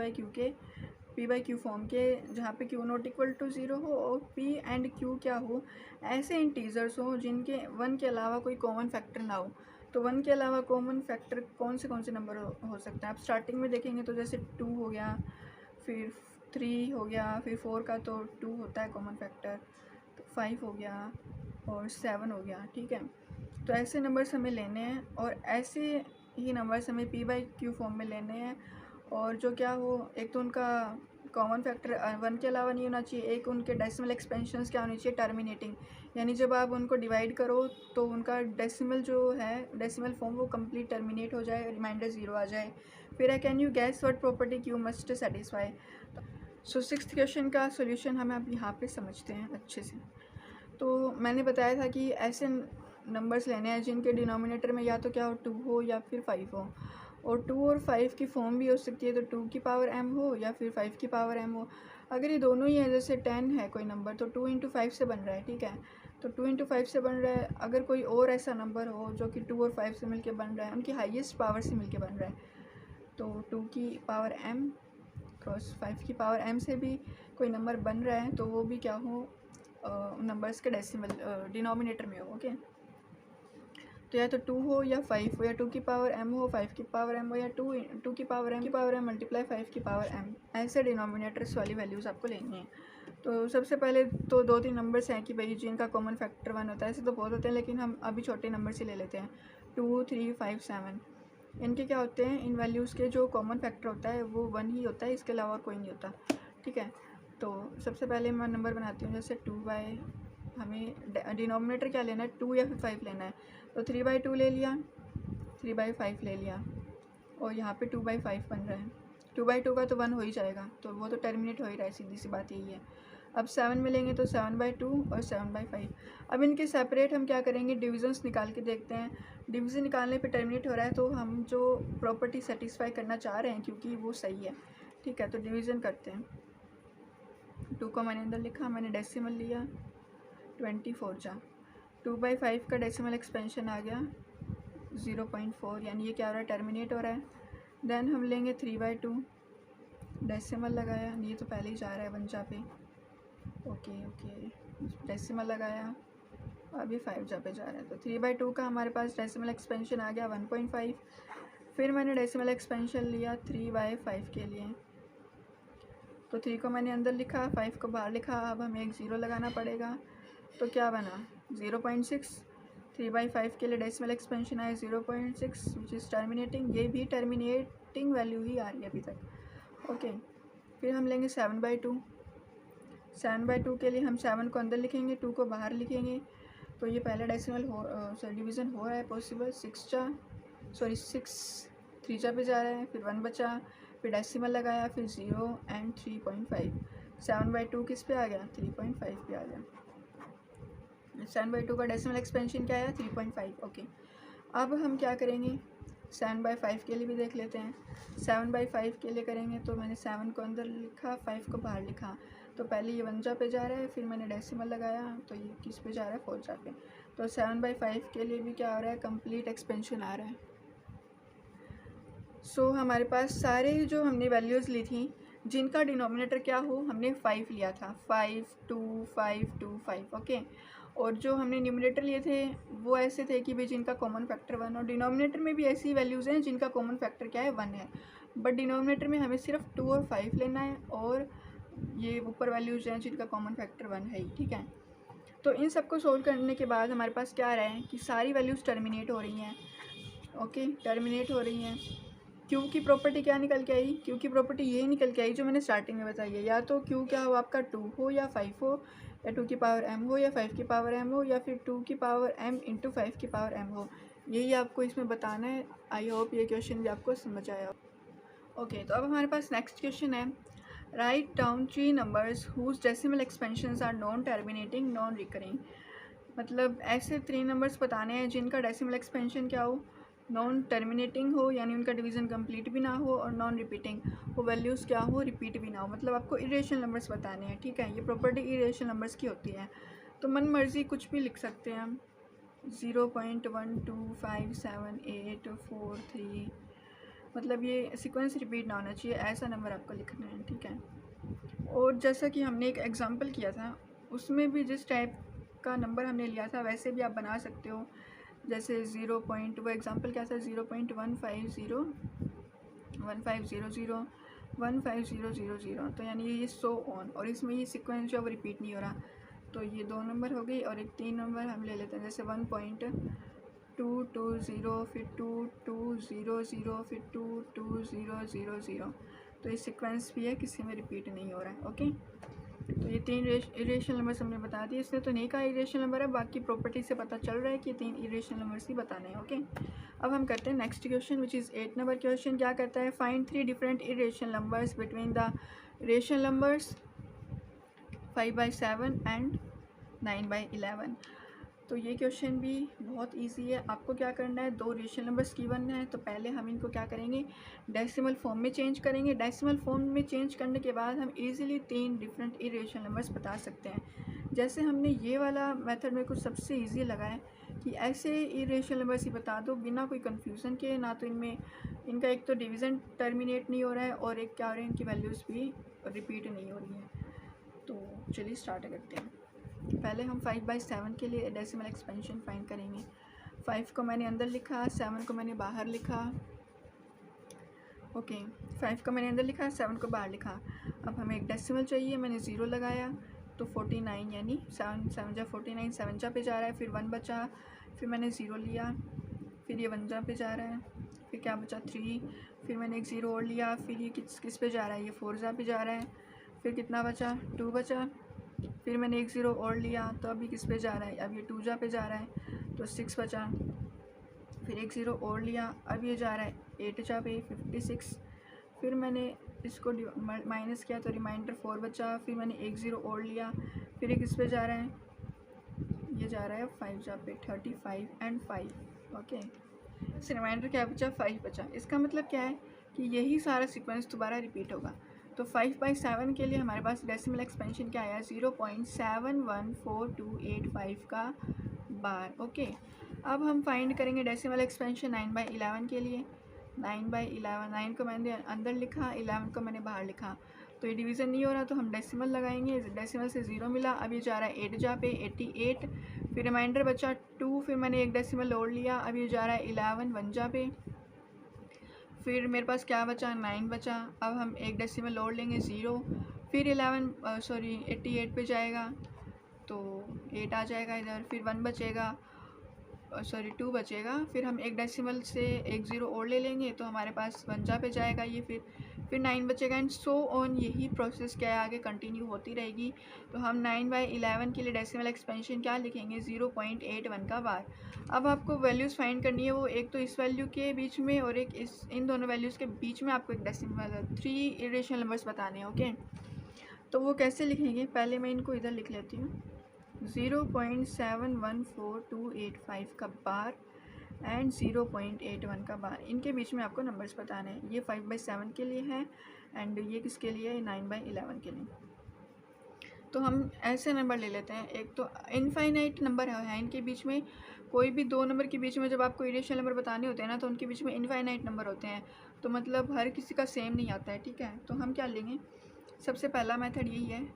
by q फॉर्म के, जहाँ पे q नॉट इक्वल टू 0 हो और p एंड q क्या हो, ऐसे इंटीजर्स हो जिनके 1 के अलावा कोई कॉमन फैक्टर ना हो। तो 1 के अलावा कॉमन फैक्टर कौन से नंबर हो सकते हैं, आप स्टार्टिंग में देखेंगे तो जैसे 2 हो गया, फिर 3 हो गया, फिर 4 का तो 2 होता है कॉमन फैक्टर, तो 5 हो गया और 7 हो गया, ठीक है। तो ऐसे नंबर्स हमें लेने हैं और ऐसे ही नंबर्स हमें p by q फॉर्म में लेने हैं, और जो क्या हो, एक तो उनका कॉमन फैक्टर 1 के अलावा नहीं होना चाहिए, एक उनके डेसिमल एक्सपेंशंस क्या होनी चाहिए, टर्मिनेटिंग, यानी जब आप उनको डिवाइड करो तो उनका डेसिमल जो है, डेसिमल फॉर्म वो कंप्लीट टर्मिनेट हो जाए, रिमाइंडर 0 आ जाए। फिर can you gas what property q must satisfy. So 6th question का सोल्यूशन हम अब यहाँ पे समझते हैं अच्छे से। तो मैंने बताया था कि ऐसे नंबर्स लेने हैं जिनके डिनोमिनेटर में या तो क्या हो, 2 हो या फिर 5 हो, और 2 और 5 की फॉर्म भी हो सकती है, तो 2 की पावर m हो या फिर 5 की पावर m हो। अगर ये दोनों ही है, जैसे 10 है कोई नंबर, तो 2 × 5 से बन रहा है, ठीक है, तो 2 × 5 से बन रहा है। अगर कोई और ऐसा नंबर हो जो कि 2 और 5 से मिलके बन रहा है, उनकी हाईएस्ट पावर से मिलके बन रहा है, तो 2 की पावर m क्रॉस 5 की पावर m से भी कोई नंबर बन रहा है, तो वो भी क्या हो, नंबर्स के डेसिमल डिनोमिनेटर में हो, ओके। तो या तो 2 हो या 5 हो, या 2 की पावर m हो, 5 की पावर m हो, या 2 की पावर m मल्टीप्लाई 5 की पावर m, ऐसे डिनोमिनेटर्स वाली वैल्यूज़ आपको लेनी है। तो सबसे पहले तो 2-3 नंबर्स हैं कि भाई जिनका कॉमन फैक्टर 1 होता है, ऐसे तो बहुत होते हैं, लेकिन हम अभी छोटे नंबर से ले लेते हैं, 2 3 5 7। इनके क्या होते हैं, इन वैल्यूज़ के जो कॉमन फैक्टर होता है वो 1 ही होता है, इसके अलावा कोई नहीं होता, ठीक है। तो सबसे पहले मैं नंबर बनाती हूँ, जैसे 2 by हमें डिनोमिनेटर क्या लेना है, 2 या फिर 5 लेना है। तो 3/2 ले लिया, 3/5 ले लिया, और यहाँ पे 2/5 बन रहा है। 2/2 का तो 1 हो ही जाएगा, तो वो तो टर्मिनेट हो ही रहा है, सीधी सी बात यही है। अब 7 में लेंगे तो 7/2 और 7/5। अब इनके सेपरेट हम क्या करेंगे, डिविजन्स निकाल के देखते हैं। डिवीज़न निकालने पे टर्मिनेट हो रहा है, तो हम जो प्रॉपर्टी सेटिस्फाई करना चाह रहे हैं क्योंकि वो सही है, ठीक है। तो डिवीज़न करते हैं। 2 को मैंने अंदर लिखा, मैंने डेसिमल लिया 24 जा, 2/5 का डेसिमल एक्सपेंशन आ गया 0.4, यानी ये क्या हो रहा है, टर्मिनेट हो रहा है। देन हम लेंगे 3/2, डेसिमल लगाया, ये तो पहले ही जा रहा है 1 जा पे, ओके डेसिमल लगाया, अब ये 5 जा पे जा रहा है। तो 3/2 का हमारे पास डेसिमल एक्सपेंशन आ गया 1.5। फिर मैंने डेसिमल एक्सपेंशन लिया 3/5 के लिए, तो 3 को मैंने अंदर लिखा, 5 को बाहर लिखा। अब हमें एक 0 लगाना पड़ेगा, तो क्या बना 0.6। 3/5 के लिए डेसिमल एक्सपेंशन आया 0.6 विच इज़ टर्मिनेटिंग, ये भी टर्मिनेटिंग वैल्यू ही आ रही है अभी तक, ओके। फिर हम लेंगे 7/2, 7/2 के लिए हम 7 को अंदर लिखेंगे, 2 को बाहर लिखेंगे। तो ये पहला डेसिमल डिवीज़न हो रहा है पॉसिबल, 6 3 जा पे जा रहा है, फिर 1 बचा, फिर डेसिमल लगाया, फिर 0 एंड 3.5। 7/2 किस पे आ गया, 3.5 पे आ गया। 7/2 का डेसिमल एक्सपेंशन क्या आया, 3.5, ओके। अब हम क्या करेंगे, 7/5 के लिए भी देख लेते हैं। 7/5 के लिए करेंगे तो मैंने 7 को अंदर लिखा, 5 को बाहर लिखा। तो पहले ये 1 जा पे जा रहा है, फिर मैंने डेसिमल लगाया, तो ये किस पे जा रहा है, 4 जा पे। तो 7/5 के लिए भी क्या हो रहा है, कंप्लीट एक्सपेंशन आ रहा है। सो हमारे पास सारे जो हमने वैल्यूज़ ली थी जिनका डिनोमिनेटर क्या हो, हमने 5 लिया था, 5 2 5 2 5, ओके। और जो हमने न्यूमिनेटर लिए थे वो ऐसे थे कि भाई जिनका कॉमन फैक्टर 1, और डिनोमिनेटर में भी ऐसी वैल्यूज़ हैं जिनका कॉमन फैक्टर क्या है, 1 है। बट डिनोमिनेटर में हमें सिर्फ 2 और 5 लेना है, और ये ऊपर वैल्यूज़ हैं जिनका कॉमन फैक्टर 1 है ही, ठीक है। तो इन सबको सोल्व करने के बाद हमारे पास क्या आ रहा है कि सारी वैल्यूज़ टर्मिनेट हो रही हैं, ओके, टर्मिनेट हो रही हैं। क्यू की प्रॉपर्टी क्या निकल के आई, क्यू की प्रॉपर्टी यही निकल के आई जो मैंने स्टार्टिंग में बताई है, या तो क्यू क्या हो आपका 2 हो या 5 हो, या 2 की पावर m हो या 5 की पावर m हो, या फिर 2 की पावर m इंटू 5 की पावर m हो। यही आपको इसमें बताना है। आई होप ये क्वेश्चन भी आपको समझ आया। ओके, तो अब हमारे पास नेक्स्ट क्वेश्चन है, write down 3 numbers whose decimal expansions are non terminating non recurring. मतलब ऐसे 3 नंबर्स बताने हैं जिनका डेसिमल एक्सपेंशन क्या हो, नॉन टर्मिनेटिंग हो, यानी उनका डिवीज़न कंप्लीट भी ना हो, और नॉन रिपीटिंग वो वैल्यूज़ क्या हो, रिपीट भी ना हो। मतलब आपको इरेशनल नंबर्स बताने हैं, ठीक है। ये प्रॉपर्टी इरेशनल नंबर्स की होती है, तो मन मर्जी कुछ भी लिख सकते हैं हम, 0.1257843, मतलब ये सीक्वेंस रिपीट ना होना चाहिए, ऐसा नंबर आपको लिखना है, ठीक है। और जैसा कि हमने एक एग्ज़ाम्पल किया था उसमें भी जिस टाइप का नंबर हमने लिया था वैसे भी आप बना सकते हो। जैसे वो एग्ज़ाम्पल क्या था, 0.15001500 तो यानी ये सो ऑन, और इसमें ये सीक्वेंस जो है वो रिपीट नहीं हो रहा। तो ये 2 नंबर हो गई, और एक 3 नंबर हम ले लेते हैं, जैसे 1.220, फिर 2200, फिर 22000। तो ये सीक्वेंस भी है, किसी में रिपीट नहीं हो रहा है, ओके। तो ये 3 इरेशनल नंबर्स हमने बता दिए। इसने तो नहीं कहा इरेशनल नंबर है, बाकी प्रॉपर्टी से पता चल रहा है कि 3 इरेशनल नंबर्स ही बताने हैं, ओके। अब हम करते हैं next question which is 8 number question. क्या कहता है, find 3 different irrational numbers between the irrational numbers 5/7 and 9/11। तो ये क्वेश्चन भी बहुत इजी है। आपको क्या करना है, 2 रेशनल नंबर्स गिवन है, तो पहले हम इनको क्या करेंगे, डेसिमल फॉर्म में चेंज करेंगे। डेसिमल फॉर्म में चेंज करने के बाद हम इजीली 3 डिफरेंट इरेशनल नंबर्स बता सकते हैं। जैसे हमने ये वाला मेथड मेरे को सबसे इजी लगा है कि ऐसे इरेशनल नंबर्स ही बता दो बिना कोई कन्फ्यूज़न के, ना तो इनमें इनका एक तो डिवीज़न टर्मिनेट नहीं हो रहा है, और एक क्या हो रहा है, इनकी वैल्यूज़ भी रिपीट नहीं हो रही हैं। तो चलिए स्टार्ट करते हैं। पहले हम 5/7 के लिए डेसिमल एक्सपेंशन फाइंड करेंगे। 5 को मैंने अंदर लिखा, 7 को मैंने बाहर लिखा, ओके। 5 को मैंने अंदर लिखा, 7 को बाहर लिखा। अब हमें एक डेसिमल चाहिए, मैंने 0 लगाया, तो 49, यानी 7 जा 49, 7 जा पे जा रहा है, फिर 1 बचा, फिर मैंने 0 लिया, फिर ये 1 जा पे जा रहा है, फिर क्या बचा 3, फिर मैंने एक 0 और लिया, फिर ये किस पे जा रहा है, ये 4 जा पे जा रहा है, फिर कितना बचा 2 बचा, फिर मैंने एक ज़ीरो और लिया तो अभी किस पे जा रहा है, अब ये 2 जा पे जा रहा है तो 6 बचा। फिर एक ज़ीरो और लिया, अब ये जा रहा है 8 जा पे 56। फिर मैंने इसको माइनस किया तो रिमाइंडर 4 बचा। फिर मैंने एक ज़ीरो और लिया, फिर एक इस पे जा रहा है, ये जा रहा है 5 जा पे 35 एंड 5। ओके, इस रिमाइंडर क्या बचा, 5 बचा। इसका मतलब क्या है कि यही सारा सीक्वेंस दोबारा रिपीट होगा। तो 5/7 के लिए हमारे पास डेसिमल एक्सपेंशन क्या आया, 0.714285 का बार। ओके, अब हम फाइंड करेंगे डेसिमल एक्सपेंशन 9/11 के लिए। 9/11, 9 को मैंने अंदर लिखा, 11 को मैंने बाहर लिखा, तो ये डिवीज़न नहीं हो रहा तो हम डेसिमल लगाएंगे। डेसिमल से 0 मिला, अब ये जा रहा है 8 जा पे 88। फिर रिमाइंडर बचा 2, फिर मैंने एक डेसिमल और लिया, अब ये जा रहा है 11 1 जा पे। फिर मेरे पास क्या बचा, 9 बचा। अब हम एक डेसिमल और लेंगे 0, फिर 88 पे जाएगा तो 8 आ जाएगा इधर। फिर 1 बचेगा, 2 बचेगा। फिर हम एक डेसिमल से एक ज़ीरो और ले लेंगे तो हमारे पास 1 जा पे जाएगा ये। फिर 9 बचेगा एंड सो ऑन। यही प्रोसेस क्या है आगे कंटिन्यू होती रहेगी। तो हम 9/11 के लिए डेसिमल एक्सपेंशन क्या लिखेंगे, 0.81 का बार। अब आपको वैल्यूज़ फाइंड करनी है, वो एक तो इस वैल्यू के बीच में और एक इन दोनों वैल्यूज़ के बीच में आपको एक डेसिमल 3 इरेशनल नंबर्स बताने हैं। ओके, तो वो कैसे लिखेंगे, पहले मैं इनको इधर लिख लेती हूँ। 0.714285 का बार एंड 0.81 का बार, इनके बीच में आपको नंबर्स बताने हैं। ये 5/7 के लिए है एंड ये किसके लिए है, 9/11 के लिए। तो हम ऐसे नंबर ले लेते हैं, एक तो इनफाइनाइट नंबर है इनके बीच में। कोई भी दो नंबर के बीच में जब आपको इरेशनल नंबर बताने होते हैं ना, तो उनके बीच में इनफाइनाइट नंबर होते हैं, तो मतलब हर किसी का सेम नहीं आता है। ठीक है, तो हम क्या लेंगे, सबसे पहला मेथड यही है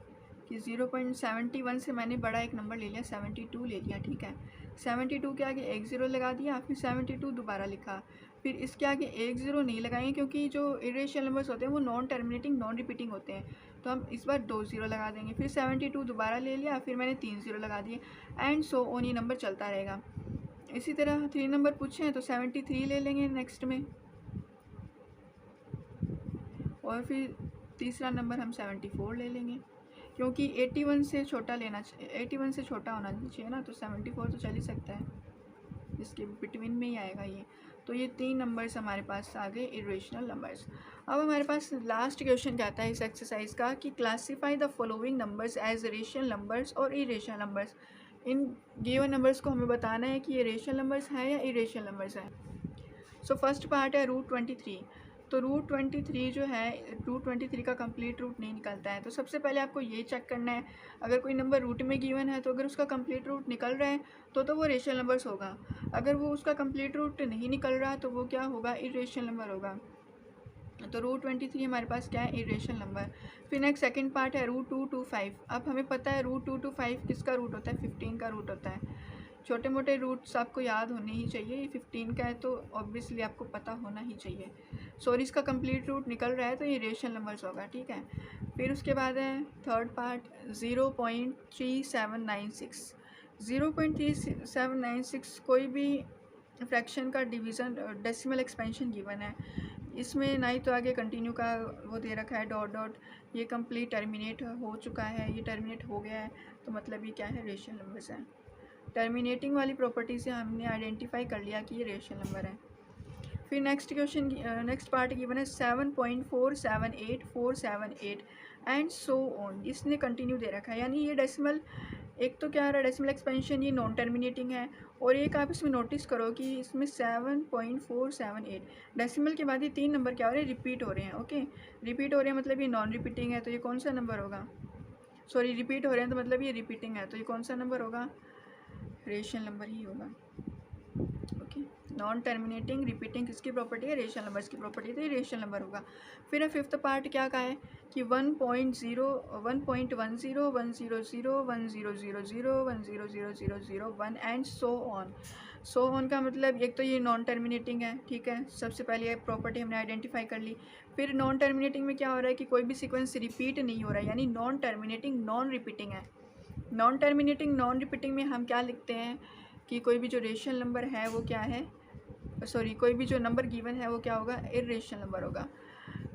कि 0.71 से मैंने बड़ा एक नंबर ले लिया, 72 ले लिया। ठीक है, 72 के आगे एक ज़ीरो लगा दिया, फिर 72 दोबारा लिखा। फिर इसके आगे एक ज़ीरो नहीं लगाएंगे क्योंकि जो इरेशनल नंबर्स होते हैं वो नॉन टर्मिनेटिंग नॉन रिपीटिंग होते हैं, तो हम इस बार 2 ज़ीरो लगा देंगे। फिर 72 दोबारा ले लिया, फिर मैंने 3 ज़ीरो लगा दिए एंड सो ऑन, ये नंबर चलता रहेगा। इसी तरह 3 नंबर पूछे हैं तो 73 ले लेंगे नेक्स्ट में, और फिर तीसरा नंबर हम 74 ले लेंगे क्योंकि 81 से छोटा लेना चाहिए, 81 से छोटा होना चाहिए ना, तो 74 तो चल ही सकता है, इसके बिटवीन में ही आएगा ये। तो ये 3 नंबर्स हमारे पास आ गए इरेशनल नंबर्स। अब हमारे पास लास्ट क्वेश्चन क्या आता है इस एक्सरसाइज का कि classify the following numbers as rational numbers और इरेशनल नंबर्स। इन गिवन नंबर्स को हमें बताना है कि ये रेशनल नंबर्स हैं या इरेशनल नंबर्स हैं। सो फर्स्ट पार्ट है √23। तो √23 जो है, √23 का कंप्लीट रूट नहीं निकलता है। तो सबसे पहले आपको ये चेक करना है, अगर कोई नंबर रूट में गिवन है तो अगर उसका कंप्लीट रूट निकल रहा है तो वो रेशनल नंबर्स होगा। अगर वो उसका कंप्लीट रूट नहीं निकल रहा तो वो क्या होगा, इरेशनल नंबर होगा। तो √23 हमारे पास क्या है, इरेशनल नंबर। फिर नेक्स्ट सेकंड पार्ट है √225। अब हमें पता है √225 किसका रूट होता है, 15 का रूट होता है। छोटे मोटे रूट्स आपको याद होने ही चाहिए, ये 15 का है तो ऑब्वियसली आपको पता होना ही चाहिए। सॉरी, इसका कंप्लीट रूट निकल रहा है तो ये रेशनल नंबर्स होगा। ठीक है, फिर उसके बाद है थर्ड पार्ट 0.3796। 0.3796 कोई भी फ्रैक्शन का डिवीज़न डेसिमल एक्सपेंशन गिवन है। इसमें ना ही तो आगे कंटिन्यू का वो दे रखा है डॉट डॉट, ये कंप्लीट टर्मिनेट हो चुका है, ये टर्मिनेट हो गया है, तो मतलब ये क्या है, रेशनल नंबर्स हैं। टर्मिनेटिंग वाली प्रॉपर्टी से हमने आइडेंटिफाई कर लिया कि ये रेशनल नंबर है। फिर next question, next part given है 7.478478 एंड सो ऑन। इसने कंटिन्यू दे रखा है, यानी ये डेसिमल, एक तो क्या आ रहा है डेसिमल एक्सपेंशन, ये नॉन टर्मिनेटिंग है, और एक आप इसमें नोटिस करो कि इसमें 7.478 डेसिमल के बाद ये 3 नंबर क्या हो रहे हैं, रिपीट हो रहे हैं। ओके, रिपीट हो रहे हैं मतलब ये नॉन रिपीटिंग है, तो ये कौन सा नंबर होगा, सॉरी रिपीट हो रहे हैं तो मतलब ये रिपीटिंग है, तो ये कौन सा नंबर होगा, रेशनल नंबर ही होगा। ओके, नॉन टर्मिनेटिंग रिपीटिंग किसकी प्रॉपर्टी है, रेशनल नंबर्स की प्रॉपर्टी, तो ये रेशनल नंबर होगा। फिर है फिफ्थ पार्ट क्या का है कि 1.10 1.10 100 1000 100001 and so on. So on का मतलब एक तो ये नॉन टर्मिनेटिंग है। ठीक है, सबसे पहले ये प्रॉपर्टी हमने आइडेंटिफाई कर ली। फिर नॉन टर्मिनेटिंग में क्या हो रहा है कि कोई भी सीक्वेंस रिपीट नहीं हो रहा है, यानी नॉन टर्मिनेटिंग नॉन रिपीटिंग है। नॉन टर्मिनेटिंग नॉन रिपीटिंग में हम क्या लिखते हैं कि कोई भी जो रेशनल नंबर है वो क्या है, सॉरी कोई भी जो नंबर गिवन है वो क्या होगा, इरेशनल नंबर होगा।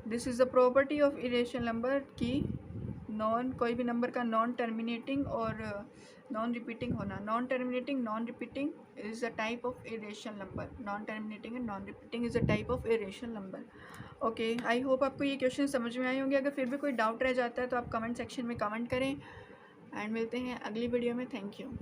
This is the property of irrational number की नॉन, कोई भी नंबर का नॉन टर्मिनेटिंग और नॉन रिपीटिंग होना। Non terminating, non repeating is a type of irrational number. Non terminating and non repeating is a type of irrational number. Okay, I hope आपको ये question समझ में आए होंगे। अगर फिर भी कोई डाउट रह जाता है तो आप कमेंट सेक्शन में कमेंट करें, एंड मिलते हैं अगली वीडियो में। Thank you.